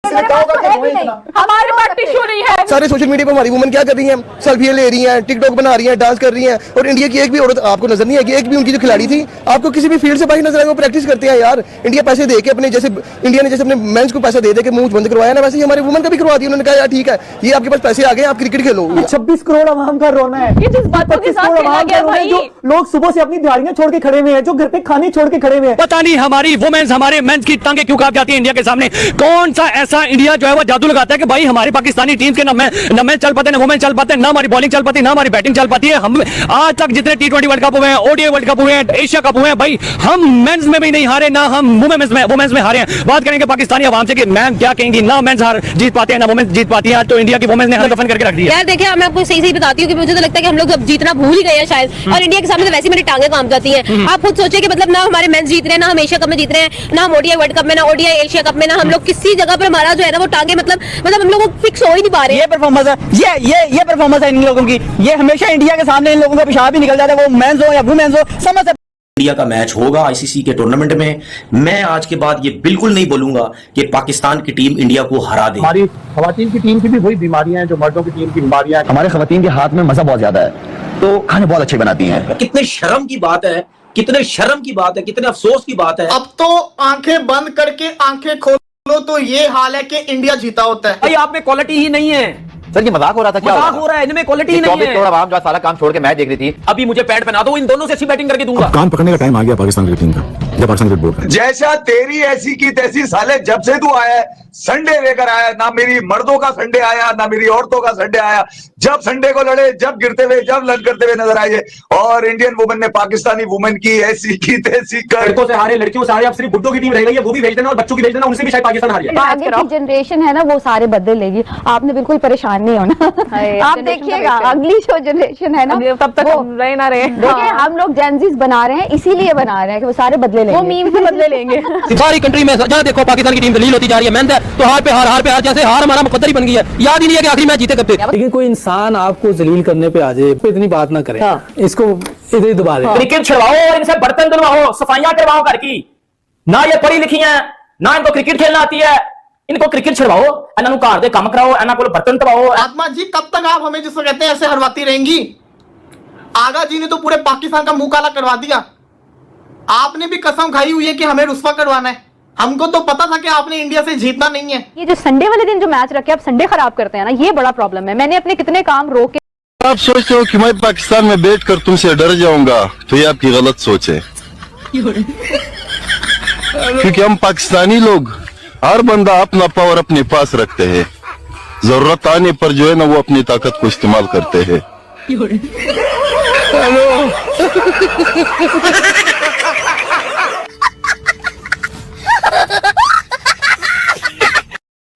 हमारे पास टिश्यू नहीं है। सारे सोशल मीडिया पे हमारी वुमेन क्या कर रही हैं, सेल्फियां ले रही हैं, टिकटॉक बना रही हैं, डांस कर रही हैं, और इंडिया की एक भी औरत आपको नजर नहीं आएगी। एक भी उनकी जो खिलाड़ी थी आपको किसी भी फील्ड से बाहर नजर आएगा। वो प्रैक्टिस करते हैं यार। इंडिया पैसे दे के अपने, जैसे इंडिया ने जैसे अपने मेंस को पैसा दे के मुंह बंद करवाया ना, वैसे ही हमारे वुमेन का भी करवा दिया। उन्होंने कहा यार ठीक है, ये आपके पास पैसे आ गए, आप क्रिकेट खेलो। 26 करोड़ आवाम का रोना है, ये जिस बातों के 25 साथ करोड़ खेला आवाम गया का रोना है, भाई। जो लोग सुबह से अपनी दिहाड़ियां छोड़ के खड़े हुए हैं, जो घर पे खाने छोड़ के खड़े हुए हैं। पता नहीं हमारी वुमेन्स, हमारे मेंस की टांगे क्यों कांप जाती है इंडिया के सामने। कौन सा ऐसा इंडिया जो है वो जादू लगाता है कि भाई हमारी पाकिस्तानी टीम के ना मैच चल पाते, ना वुमेन चल पाते, ना हमारी बॉलिंग चल पाती, ना हमारी बैटिंग चल पाती है। हम आज तक जितने T20 वर्ल्ड कप हुए हैं, ODI वर्ल्ड कप हुए हैं, एशिया कप हुए हैं, भाई हम मेंस में भी नहीं हारे, ना हम वुमेन्स में हारे हैं। बात करेंगे पाकिस्तानी अवाम से कि मैम क्या कहेंगी, ना मेंस हार जीत पाते हैं, ना वुमेन्स जीत पाती है। आज तो इंडिया की वुमेन्स ने हर दफन करके रख दिया। यार देखिए, मैं आपको सही बताती हूँ कि मुझे तो लगता है कि हम लोग अब जीतना भूल ही गए हैं शायद, और इंडिया के सामने तो वैसे मेरी टांगे काम जाती हैं। आप खुद सोचिए कि मतलब ना हमारे मेंस जीत रहे हैं, ना हम एशिया कप में जीत रहे हैं, ना हम ODI वर्ल्ड कप में, ना ODI एशिया कप में, ना हम लोग किसी जगह पर हमारा जो है ना वो टांगे मतलब हम लोग फिक्स हो ही नहीं पा रहे। ये परफॉर्मेंस है, ये परफॉर्मेंस है इन लोगों की। ये हमेशा इंडिया के सामने इन लोगों का पेशाब ही निकल जाता है, वो मेंस हो या वुमेन्स हो, समझ। इंडिया का मैच होगा आईसीसी के टूर्नामेंट में। मैं आज के बाद ये बिल्कुल नहीं बोलूंगा कि पाकिस्तान की टीम इंडिया को हरा दे। हमारी खवातीन की टीम की भी वही बीमारियां हैं जो मर्दों की टीम की बीमारियां हैं। हमारे खवातीन के हाथ में मजा बहुत ज्यादा है, तो खाने बहुत अच्छे बनाती हैं। कितने शर्म की बात है, कितने शर्म की बात है, कितने अफसोस की बात है। अब तो आंखें बंद करके आंखें खोलो तो ये हाल है कि इंडिया जीता होता है। भाई आप में क्वालिटी ही नहीं है सर, ये मजाक हो रहा था क्या? मजाक हो रहा है, इनमें क्वालिटी ही नहीं है। 24 करोड़ आवाम जो सारा काम छोड़ के मैच देख रही थी, अभी मुझे पैड पहना दो, इन दोनों से अच्छी बैटिंग करके दूंगा। कान पकड़ने का टाइम आ गया पाकिस्तान की टीम का, जब पाकिस्तान क्रिकेट बोर्ड का। जैसा तेरी ऐसी की तैसी साले, जब से तू आया है संडे लेकर आया, ना मेरी मर्दों का संडे आया, ना मेरी औरतों का संडे आया। जब संडे को लड़े, जब गिरते हुए, जब लड़ करते हुए नजर आए, और इंडियन वुमेन ने पाकिस्तानी वुमेन की ऐसी की तैसी कर। लड़कों से हारे, लड़कियों से हारे, अब सिर्फ बुड्ढों की टीम रह गई है, वो भी भेज देना, और बच्चों की भेज देना, उनसे भी शायद पाकिस्तान हार जाए। आगे की जनरेशन है ना वो सारे बदल लेगी, आपने बिल्कुल परेशान नहीं होना। आप देखिएगा अगली जो जनरेशन है ना तब तक हम रहे ना रहे। देखिए हम लोग जेनजीज बना रहे हैं, इसीलिए बना रहे हैं कि वो सारे बदले लेंगे, वो मीम से बदले लेंगे। सारी कंट्री में जहाँ देखो पाकिस्तान की टीम दलील होती जा रही है। मेहनत है तो हार पे हार, हार पे हार, जैसे हार हमारा मुकद्दर ही बन गई है। याद ही नहीं है कि आखिरी मैच जीते कब थे। लेकिन कोई इंसान आपको जलील करने पे आ जाए, तो इतनी बात ना करे। इसको इधर ही दबा दे। क्रिकेट छुड़वाओ और इनसे बर्तन धुलवाओ, सफाइयां करवाओ घर की। ना ये पढ़ी लिखी है, ना इनको क्रिकेट खेलना आती है। इनको क्रिकेट छुड़वाओ, इन्होंने घर दे काम कराओ, इन्होंने को बर्तन धुलवाओ। आत्मा जी कब तक आप हमें जिसको कहते हैं ऐसे हरवाती रहेंगी? आगा जी ने तो पूरे पाकिस्तान का मुंह काला करवा दिया। आपने भी कसम खाई हुई है कि हमें रुस्वा करवाना है। हमको तो पता था कि आपने इंडिया से जीतना नहीं है। ये जो संडे वाले दिन जो मैच रखे आप संडे खराब करते हैं ना, ये बड़ा प्रॉब्लम है। मैंने अपने कितने काम रोके। आप सोचते हो कि मैं पाकिस्तान में बैठकर तुमसे डर जाऊंगा, तो ये आपकी गलत सोच है। क्योंकि हम पाकिस्तानी लोग हर बंदा अपना पावर अपने पास रखते हैं, जरूरत आने पर जो है ना वो अपनी ताकत को इस्तेमाल करते हैं।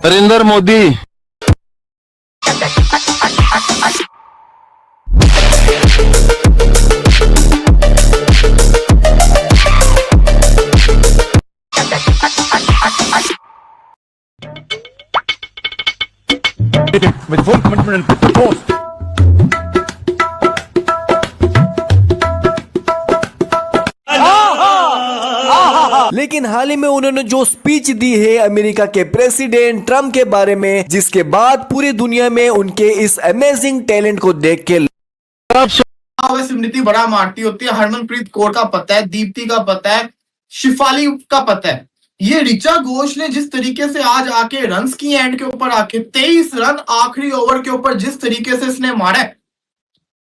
Narendra Modi with full commitment and purpose. लेकिन हाल ही में उन्होंने जो स्पीच दी है अमेरिका के प्रेसिडेंट ट्रम्प के बारे में, जिसके बाद पूरी दुनिया में उनके इस अमेजिंग टैलेंट को देख के स्मृति बड़ा मारती होती है। हरमनप्रीत कौर का पता है, दीप्ति का पता है, शिफाली का पता है। ये ऋचा घोष ने जिस तरीके से आज आके रन्स की एंड के ऊपर आके 23 रन आखिरी ओवर के ऊपर जिस तरीके से इसने मारा है,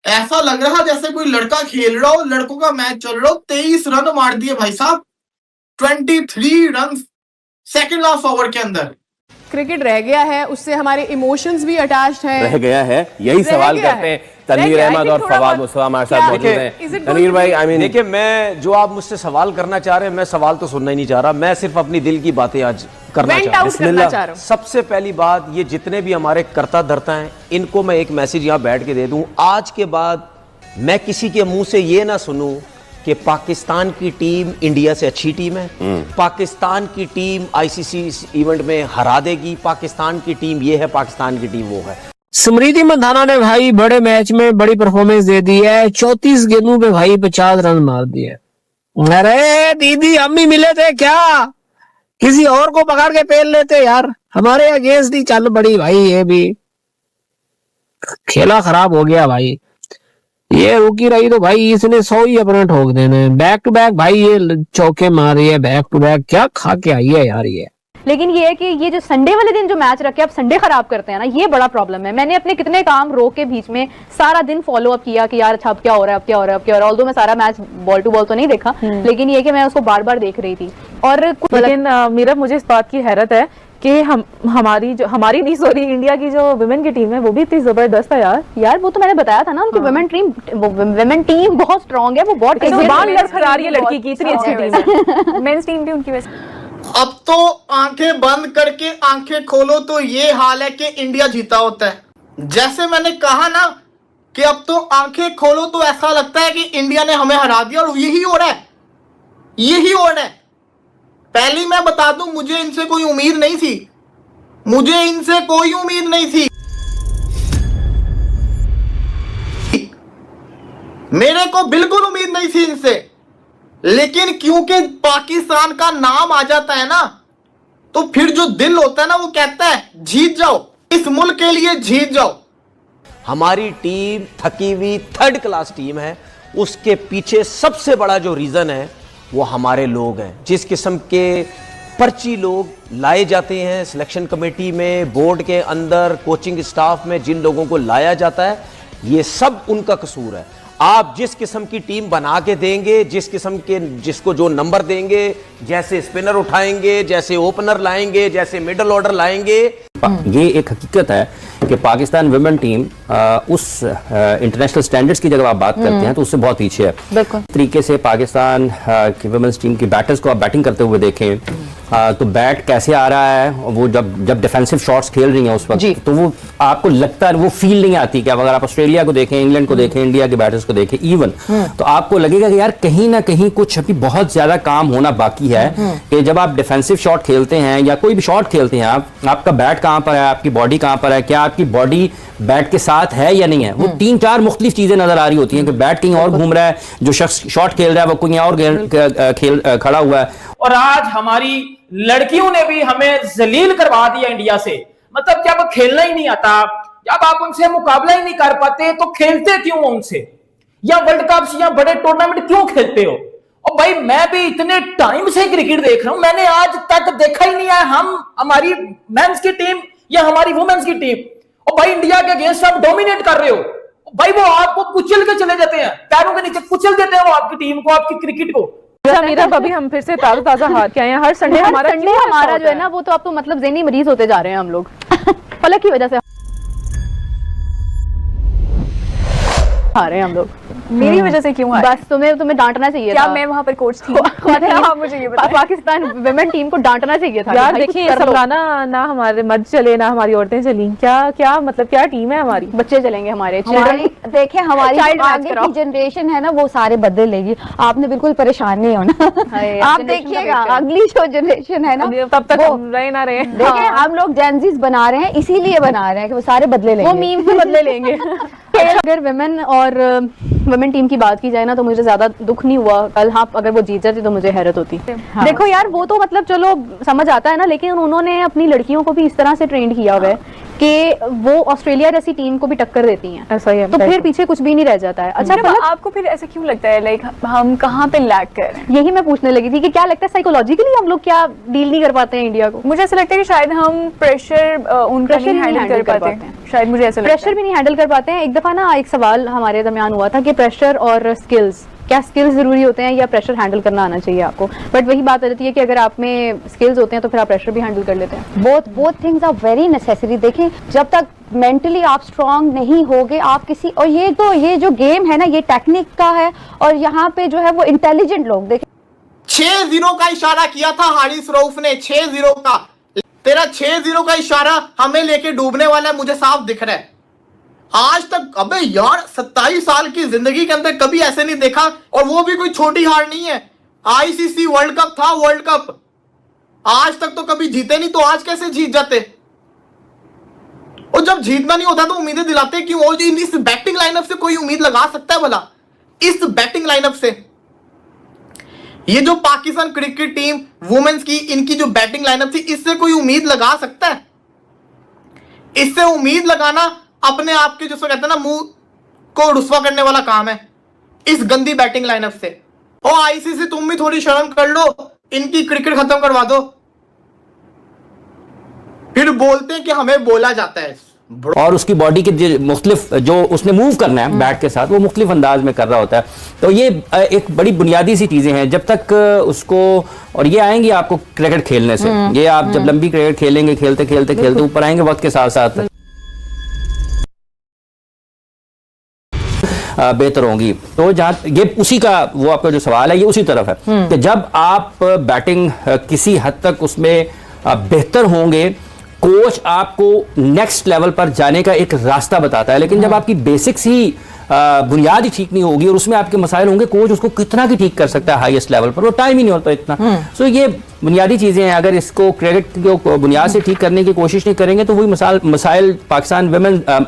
ऐसा लग रहा जैसे कोई लड़का खेल रहा हो, लड़कों का मैच चल रहा हो। 23 रन मार दिए भाई साहब, 23 रन सेकंड लास्ट ओवर के अंदर। क्रिकेट रह गया है, उससे हमारे इमोशंस भी अटैच्ड हैं। रह गया है, यही सवाल करते हैं तनवीर अहमद और फवाद मुस्तफा हमारे साथ मौजूद हैं। तनवीर भाई, देखिए मैं जो आप मुझसे सवाल करना चाह रहे हैं, मैं सवाल तो सुनना ही नहीं चाह रहा, मैं सिर्फ अपनी दिल की बातें आज करना चाह रहा हूं। सबसे पहली बात, ये जितने भी हमारे कर्ता धर्ता हैं, इनको मैं एक मैसेज यहाँ बैठ के दे दूं। आज के बाद मैं किसी के मुंह से ये ना सुनूं कि पाकिस्तान की टीम इंडिया से अच्छी टीम है, पाकिस्तान की टीम आईसीसी इवेंट में हरा देगी, पाकिस्तान की टीम ये है, पाकिस्तान की टीम वो है। स्मृति मंधाना ने भाई बड़े मैच में बड़ी परफॉर्मेंस दे दी है। 34 गेंदों पे भाई 50 रन मार दिए। अरे दीदी हम भी मिले थे क्या? किसी और को पकड़ के पेल लेते यार, हमारे अगेंस्ट ही चल पड़ी भाई। ये भी खेला खराब हो गया भाई। ये रुकी रही तो भाई इसने 100 ही अपना ठोक देने। बैक टू बैक भाई ये चौके मार रही है, बैक टू बैक। क्या खा के आई है यार ये। लेकिन ये है कि ये जो संडे वाले दिन जो मैच रखे आप संडे खराब करते हैं ना, ये बड़ा प्रॉब्लम है। मैंने अपने कितने काम रोक के बीच में सारा दिन फॉलो अप किया कि यार अच्छा अब क्या हो रहा है, अब क्या हो रहा है, अब क्या हो रहा है। ऑल्दो मैं सारा मैच बॉल टू बॉल तो नहीं देखा, लेकिन ये कि मैं उसको बार बार देख रही थी। और लेकिन मेरा मुझे इस बात की हैरत है कि इंडिया की जो वुमेन की टीम है वो भी इतनी जबरदस्त है यार। वो तो मैंने बताया था ना, उनकी वुमेन टीम बहुत स्ट्रांग है। वो बहुत लड़की की इतनी अच्छी टीम है। मेंस टीम भी उनकी वजह। अब तो आंखें बंद करके आंखें खोलो तो ये हाल है कि इंडिया जीता होता है। जैसे मैंने कहा ना कि अब तो आंखें खोलो तो ऐसा लगता है कि इंडिया ने हमें हरा दिया, और यही हो रहा है, यही हो रहा है। पहली मैं बता दूं, मुझे इनसे कोई उम्मीद नहीं थी, मुझे इनसे कोई उम्मीद नहीं थी। मेरे को बिल्कुल उम्मीद नहीं थी इनसे, लेकिन क्योंकि पाकिस्तान का नाम आ जाता है ना, तो फिर जो दिल होता है ना वो कहता है जीत जाओ, इस मुल्क के लिए जीत जाओ। हमारी टीम थकी हुई थर्ड क्लास टीम है। उसके पीछे सबसे बड़ा जो रीजन है वो हमारे लोग हैं। जिस किस्म के पर्ची लोग लाए जाते हैं सिलेक्शन कमेटी में, बोर्ड के अंदर, कोचिंग स्टाफ में, जिन लोगों को लाया जाता है, ये सब उनका कसूर है। आप जिस किस्म की टीम बना के देंगे, जिस किस्म के जिसको जो नंबर देंगे, जैसे स्पिनर उठाएंगे, जैसे ओपनर लाएंगे, जैसे मिडल ऑर्डर लाएंगे। ये एक हकीकत है कि पाकिस्तान वुमेन टीम उस इंटरनेशनल स्टैंडर्ड्स की जगह आप बात करते हैं तो उससे बहुत पीछे है। बिल्कुल तरीके से पाकिस्तान की वुमेन्स टीम की बैटर्स को आप बैटिंग करते हुए देखें तो बैट कैसे आ रहा है, वो जब डिफेंसिव शॉट्स खेल रही हैं उस वक्त, तो वो आपको लगता है, वो फील नहीं आती कि अगर आप ऑस्ट्रेलिया को देखें, इंग्लैंड को देखें, इंडिया के बैटर्स को देखें इवन, तो आपको लगेगा कि यार कहीं ना कहीं कुछ अभी बहुत ज्यादा काम होना बाकी है। कि जब आप डिफेंसिव शॉट खेलते हैं या कोई भी शॉट खेलते हैं, आपका बैट कहां पर है, आपकी बॉडी कहां पर है, क्या आपकी बॉडी बैट के साथ है या नहीं है, वो 3-4 मुख्तलिफ चीजें नजर आ रही होती हैं कि बैट कहीं और घूम रहा है, जो शख्स शॉट खेल रहा है वो कोई और खेल खड़ा हुआ है। और आज हमारी लड़कियों ने भी हमें जलील करवा दिया इंडिया से। मतलब जब खेलना ही नहीं आता, जब आप उनसे मुकाबला ही नहीं कर पाते, तो खेलते क्यों उनसे, या वर्ल्ड कप या बड़े टूर्नामेंट क्यों खेलते हो? और भाई मैं भी इतने टाइम से क्रिकेट देख रहा हूं, मैंने आज तक देखा ही नहीं है हमारी मेंस की टीम या हमारी वुमेन्स की टीम, और भाई इंडिया के अगेंस्ट आप डोमिनेट कर रहे हो, भाई वो आपको कुचल के चले जाते हैं, पैरों के नीचे कुचल देते हैं वो आपकी टीम को, आपकी क्रिकेट को। मेरा अभी हम फिर से ताजा हार के आए हैं। हर संडे हमारा जो है ना, वो तो अब तो मतलब ज़हनी मरीज होते जा रहे हैं हम लोग फलक की वजह से हारे हैं हम लोग। मेरी वजह से क्यों हारे? बस तुम्हें डांटना चाहिए क्या था। मैं वहां पर कोच थी? आप मुझे ये बताइए। पाकिस्तान वुमेन टीम को डांटना चाहिए था यार। देखिए समझाना ना, हमारे मर्द चले ना हमारी औरतें चली, क्या मतलब क्या टीम है हमारी, बच्चे चलेंगे हमारे। देखें हमारी आगे की जनरेशन है ना, वो सारे बदल लेगी। आपने बिल्कुल परेशान नहीं होना। आप देखिएगा अगली जो जनरेशन है ना, तब तक हम रहे ना रहे। देखिए हम लोग जेनजीज बना रहे हैं, इसीलिए बना रहे हैं कि वो सारे बदले लेंगे, वो मीम से बदले लेंगे। अगर वुमेन और वुमेन टीम की बात की जाए ना, तो मुझे ज्यादा दुख नहीं हुआ कल। हाँ, अगर वो जीत जाती तो मुझे हैरत होती। हाँ। देखो यार, वो तो मतलब चलो समझ आता है ना, लेकिन उन्होंने अपनी लड़कियों को भी इस तरह से ट्रेंड किया हुआ है कि वो ऑस्ट्रेलिया जैसी टीम को भी टक्कर देती हैं। ऐसा ही है, तो फिर पीछे कुछ भी नहीं रह जाता है। अच्छा, आपको फिर ऐसे क्यों लगता है लाइक हम कहाँ पे लैग कर रहे हैं? यही मैं पूछने लगी थी कि क्या लगता है साइकोलॉजिकली हम लोग क्या डील नहीं कर पाते हैं इंडिया को? मुझे ऐसा लगता है कि शायद हम प्रेशर हैंडल कर पाते हैं। शायद मुझे ऐसा प्रेशर भी नहीं हैंडल कर पाते हैं। एक दफा ना एक सवाल हमारे दरमियान हुआ था कि प्रेशर और स्किल्स, क्या स्किल्स जरूरी होते हैं या प्रेशर हैंडल करना आना चाहिए आपको? बट वही बात आ जाती है कि अगर आप में स्किल्स होते हैं तो फिर आप प्रेशर भी हैंडल कर लेते हैं। Both things are very necessary. देखें, जब तक मेंटली आप स्ट्रांग नहीं होगे, आप किसी, और ये जो गेम है ना, ये टेक्निक का है, और यहाँ पे जो है वो इंटेलिजेंट लोग। देखें 6-0 का इशारा किया था हारिस रऊफ ने, 6-0 का। तेरा 6-0 का इशारा हमें लेके डूबने वाला है, मुझे साफ दिख रहा है। आज तक, अबे यार 27 साल की जिंदगी के अंदर कभी ऐसे नहीं देखा, और वो भी कोई छोटी हार नहीं है। आईसीसी वर्ल्ड कप था, वर्ल्ड कप आज तक तो कभी जीते नहीं, तो आज कैसे जीत जाते? और जब जीतना नहीं होता तो उम्मीदें दिलाते क्यों? और इस बैटिंग लाइनअप से कोई उम्मीद लगा सकता है भला? इस बैटिंग लाइनअप से ये जो पाकिस्तान क्रिकेट टीम वुमेन्स की इनकी जो बैटिंग लाइनअप थी, इससे कोई उम्मीद लगा सकता है? इससे उम्मीद लगाना अपने आप के जिसको कहते हैं ना मुंह को रुस्वा करने वाला काम है, इस गंदी बैटिंग लाइनअप से। ओ आईसीसी तुम भी थोड़ी शर्म कर लो, इनकी क्रिकेट खत्म करवा दो। फिर बोलते हैं कि हमें बोला जाता है। और उसकी बॉडी के मुख्तलिफ जो उसने मूव करना है बैट के साथ, वो मुख्तलिफ अंदाज में कर रहा होता है। तो ये एक बड़ी बुनियादी सी चीज़ें हैं। जब तक उसको, और ये आएंगी आपको क्रिकेट खेलने से, ये आप जब लंबी क्रिकेट खेलेंगे, खेलते खेलते खेलते ऊपर आएंगे वक्त के साथ साथ बेहतर होंगी। तो जहाँ ये उसी का वो आपका जो सवाल है ये उसी तरफ है कि जब आप बैटिंग किसी हद तक उसमें बेहतर होंगे, कोच आपको नेक्स्ट लेवल पर जाने का एक रास्ता बताता है। लेकिन जब आपकी बेसिक्स ही बुनियाद ही ठीक नहीं होगी और उसमें आपके मसाइल होंगे, कोच उसको कितना भी ठीक कर सकता है हाईएस्ट लेवल पर, वो टाइम ही नहीं होता इतना। सो ये बुनियादी चीजें हैं। अगर इसको क्रिकेट को बुनियाद से ठीक करने की कोशिश नहीं करेंगे तो वही मसाइल पाकिस्तान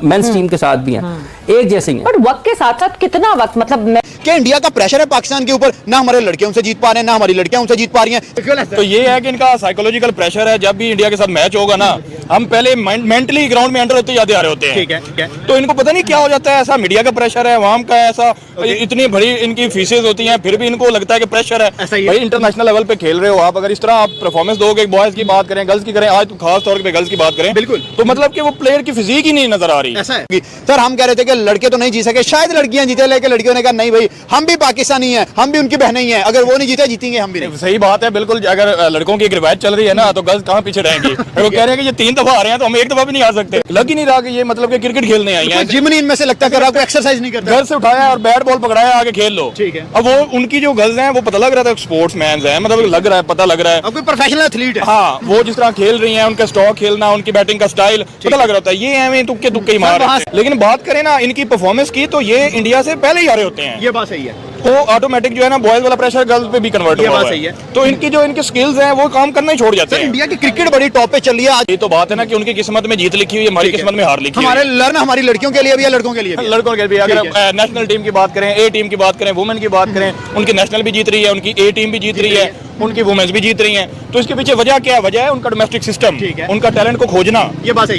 मेंस टीम के साथ भी हैं, एक जैसे ही हैं। बट वक्त के साथ साथ कितना वक्त, मतलब क्या इंडिया का प्रेशर है पाकिस्तान के ऊपर? ना हमारे लड़के उनसे जीत पा रहे हैं, ना हमारी लड़कियां उनसे जीत पा रही हैं। तो ये है कि इनका साइकोलॉजिकल प्रेशर है। जब भी इंडिया के साथ मैच होगा ना, हम पहले मेंटली ग्राउंड में अंडर होते जाते आ रहे होते हैं। ठीक है। तो इनको पता नहीं क्या हो जाता है, ऐसा मीडिया का प्रेशर है, वहां का ऐसा, इतनी बड़ी इनकी फीसेज होती हैं, फिर भी इनको लगता है कि प्रेशर है। भाई इंटरनेशनल लेवल पे खेल रहे हो आप, अगर इस तरह आप परफॉर्मेंस दोगे, बॉयज की बात करें, गर्ल्स की करें, आज तो खास तौर पे गर्ल्स की बात करें, बिल्कुल, तो मतलब कि वो प्लेयर की फिजिक ही नहीं नजर आ रही। ऐसा है सर, हम कह रहे थे कि लड़के तो नहीं जीत सके, शायद लड़कियां जीते, लेकिन लड़कियों ने कहा नहीं भाई, हम भी पाकिस्तानी हैं, हम भी उनकी बहनें ही हैं, अगर वो नहीं जीते जीतेंगे हम भी नहीं। सही बात है, बिल्कुल। अगर लड़कों की एक रिवायत चल रही है ना, तो गर्ल्स कहाँ पीछे रहेंगी। वो कह रहे हैं कि ये 3 दफा आ रहे हैं तो हम 1 दफा भी नहीं आ सकते। लग ही नहीं रहा कि ये मतलब कि क्रिकेट खेलने आई है। जिम नहीं इनमें से लगता कर रहा, कोई एक्सरसाइज नहीं करता। घर से उठाया और बैट बॉल पकड़ाया, आगे खेल लो। ठीक है। अब वो उनकी जो गर्ल्स हैं वो पता लग रहा था स्पोर्ट्स मैन है, मतलब लग रहा है, पता लग रहा है अब कोई प्रोफेशनल एथलीट है। हाँ, वो जिस तरह खेल रही हैं, उनका स्टॉक खेलना, उनकी बैटिंग का स्टाइल पता लग रहा था। ये एवं तुक्के तुक्के ही मार रहे हैं। लेकिन बात करें ना इनकी परफॉर्मेंस की, तो ये इंडिया से पहले ही आ रहे होते हैं। ये बात सही है। तो ऑटोमेटिक जो है ना बॉयज वाला प्रेशर गर्ल्स पे भी कन्वर्ट हुआ है। तो इनकी जो इनके स्किल्स हैं वो काम करना ही छोड़ जाते हैं। इंडिया की क्रिकेट बड़ी टॉप पे चल रही है आज। ये तो बात है ना कि उनकी किस्मत में जीत लिखी हुई है, हमारी किस्मत में हार लिखी हमारे लर्न हमारी लड़कियों के लिए भी है, लड़कों के लिए भी। लड़कों के लिए अगर नेशनल टीम की बात करें, ए टीम की बात करें, वुमेन की बात करें, उनकी नेशनल भी जीत रही है, उनकी ए टीम भी जीत रही है, उनकी वुमेन्स भी जीत रही हैं। तो इसके पीछे वजह क्या है? वजह है उनका डोमेस्टिक सिस्टम, उनका टैलेंट को खोजना, ये बात है,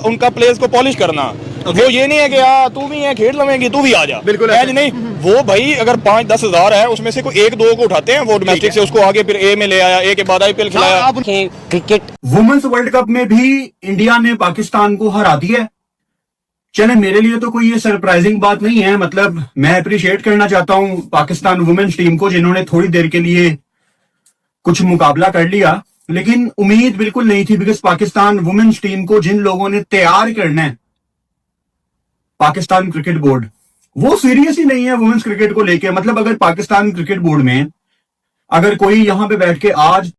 उनका प्लेयर्स को पॉलिश करना। वो ये नहीं है कि यार तू भी है खेल लवेंगी, तू भी आ जा, बिल्कुल नहीं। वो भाई अगर 5-10 हजार है, उसमें से कोई 1-2 को उठाते हैं, वो डोमेस्टिक से उसको आगे फिर ए में ले आया, ए के बाद आईपीएल खिलाया। क्रिकेट वुमेन्स वर्ल्ड कप में भी इंडिया ने पाकिस्तान को हरा दिया है। चले, मेरे लिए तो कोई ये सरप्राइजिंग बात नहीं है। मतलब मैं अप्रिशिएट करना चाहता हूं पाकिस्तान वुमेन्स टीम को, जिन्होंने थोड़ी देर के लिए कुछ मुकाबला कर लिया, लेकिन उम्मीद बिल्कुल नहीं थी। बिकॉज पाकिस्तान वुमेन्स टीम को जिन लोगों ने तैयार करना है, पाकिस्तान क्रिकेट बोर्ड, वो सीरियस ही नहीं है वुमेन्स क्रिकेट को लेके। मतलब अगर पाकिस्तान क्रिकेट बोर्ड में अगर कोई यहां पे बैठ के आज